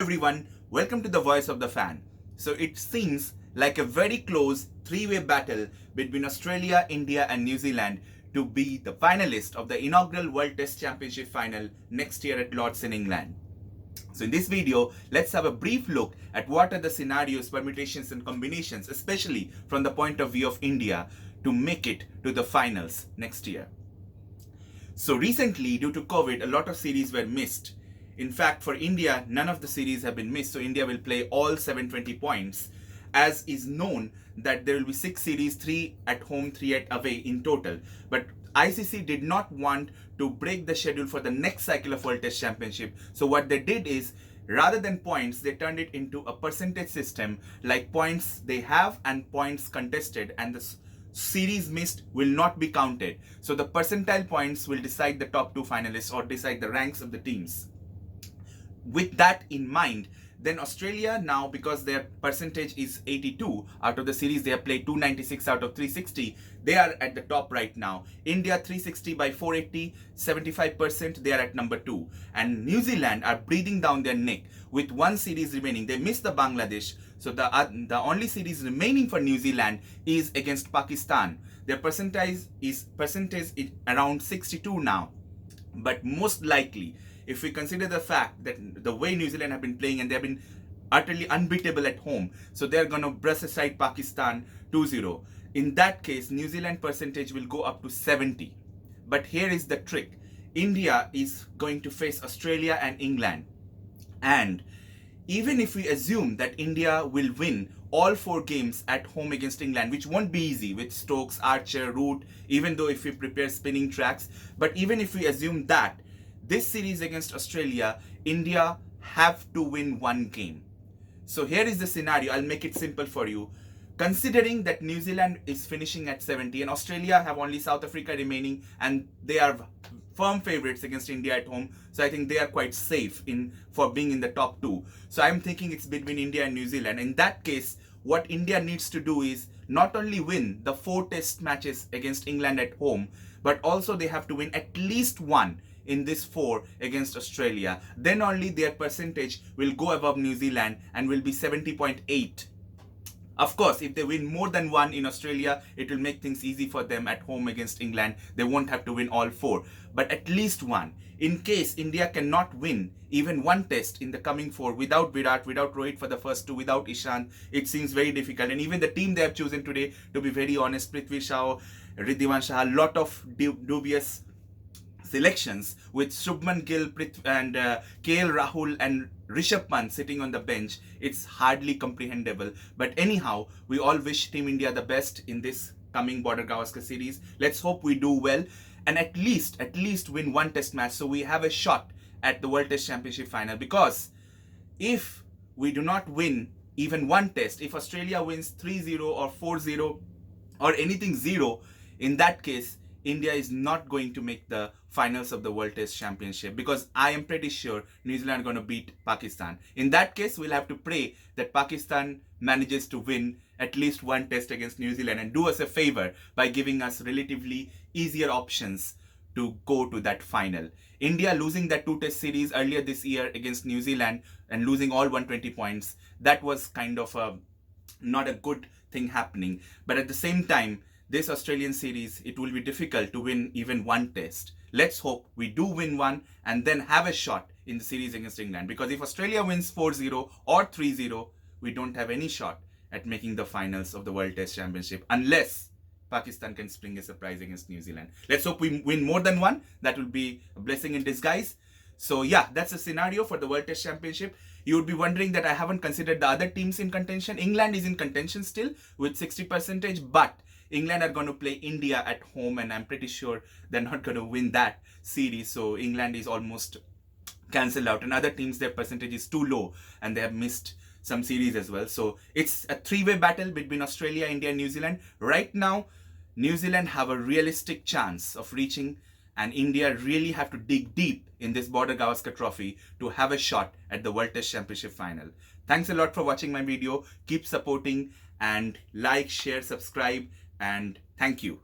Everyone, welcome to the Voice of the Fan. So it seems like a very close three-way battle between Australia, India and New Zealand to be the finalist of the inaugural World Test Championship final next year at Lord's in England. So in this video, let's have a brief look at what are the scenarios, permutations and combinations, especially from the point of view of India, to make it to the finals next year. So recently, due to COVID, a lot of series were missed. In fact, for India, none of the series have been missed, so India will play all 720 points, as is known that there will be 6 series, 3 at home, 3 at away in total. But ICC did not want to break the schedule for the next cycle of World Test Championship. So what they did is, rather than points, they turned it into a percentage system, like points they have and points contested, and the series missed will not be counted. So the percentile points will decide the top 2 finalists or decide the ranks of the teams. With that in mind, then Australia now, because their percentage is 82 out of the series, they have played 296 out of 360, they are at the top right now. India 360 by 480, 75%, they are at number 2. And New Zealand are breathing down their neck with one series remaining. They missed the Bangladesh, so the only series remaining for New Zealand is against Pakistan. Their percentage is around 62 now. But most likely, if we consider the fact that the way New Zealand have been playing and they have been utterly unbeatable at home, so they're going to brush aside Pakistan 2-0. In that case, New Zealand percentage will go up to 70. But here is the trick. India is going to face Australia and England. And even if we assume that India will win all 4 games at home against England, which won't be easy with Stokes, Archer, Root, even though if we prepare spinning tracks, but even if we assume that, this series against Australia, India have to win 1 game. So here is the scenario. I'll make it simple for you. Considering that New Zealand is finishing at 70 and Australia have only South Africa remaining and they are firm favorites against India at home, so I think they are quite safe for being in the top 2. So I'm thinking it's between India and New Zealand. In that case, what India needs to do is not only win the 4 test matches against England at home, but also they have to win at least 1 in this 4 against Australia. Then only their percentage will go above New Zealand and will be 70.8. Of course, if they win more than 1 in Australia, it will make things easy for them at home against England. They won't have to win all 4, but at least 1. In case India cannot win even 1 test in the coming 4 without Virat, without Rohit for the first 2, without Ishant, it seems very difficult. And even the team they have chosen today, to be very honest, Prithvi Shaw, Ridhiman Shah, a lot of dubious selections with Shubman Gill and KL Rahul and Rishabh Pant sitting on the bench. It's hardly comprehensible. But anyhow, we all wish Team India the best in this coming Border Gavaskar series. Let's hope we do well and at least win 1 test match so we have a shot at the World Test Championship final. Because if we do not win even 1 test, if Australia wins 3-0 or 4-0 or anything 0, in that case, India is not going to make the finals of the World Test Championship, because I am pretty sure New Zealand are going to beat Pakistan. In that case, we'll have to pray that Pakistan manages to win at least 1 test against New Zealand and do us a favor by giving us relatively easier options to go to that final. India losing that 2 test series earlier this year against New Zealand and losing all 120 points, that was kind of not a good thing happening. But at the same time, this Australian series, it will be difficult to win even 1 test. Let's hope we do win 1 and then have a shot in the series against England. Because if Australia wins 4-0 or 3-0, we don't have any shot at making the finals of the World Test Championship unless Pakistan can spring a surprise against New Zealand. Let's hope we win more than 1. That will be a blessing in disguise. So yeah, that's a scenario for the World Test Championship. You would be wondering that I haven't considered the other teams in contention. England is in contention still with 60%, but England are going to play India at home and I'm pretty sure they're not going to win that series. So England is almost cancelled out. And other teams, their percentage is too low and they have missed some series as well. So it's a 3-way battle between Australia, India and New Zealand. Right now, New Zealand have a realistic chance of reaching, and India really have to dig deep in this Border Gavaskar Trophy to have a shot at the World Test Championship final. Thanks a lot for watching my video. Keep supporting and like, share, subscribe, and thank you.